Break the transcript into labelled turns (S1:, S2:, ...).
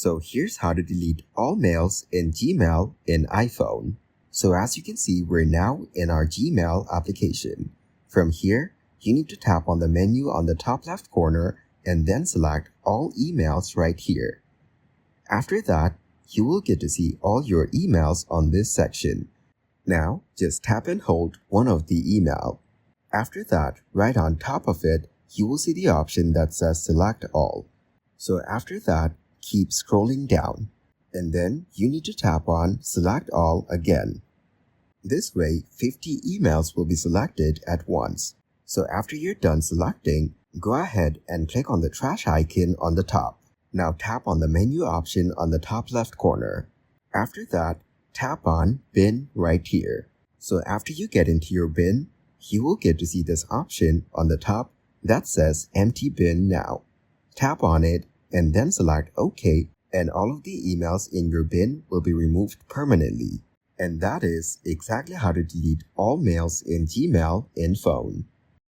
S1: So here's how to delete all mails in Gmail in iPhone. So as you can see, we're now in our Gmail application. From here, you need to tap on the menu on the top left corner and then select all emails right here. After that, you will get to see all your emails on this section. Now, just tap and hold one of the email. After that, right on top of it, you will see the option that says Select All. So after that, keep scrolling down. And then you need to tap on Select All again. This way, 50 emails will be selected at once. So after you're done selecting, go ahead and click on the trash icon on the top. Now tap on the menu option on the top left corner. After that, tap on Bin right here. So after you get into your bin, you will get to see this option on the top that says Empty Bin Now. Tap on it and then select OK, and all of the emails in your bin will be removed permanently. And that is exactly how to delete all mails in Gmail in phone.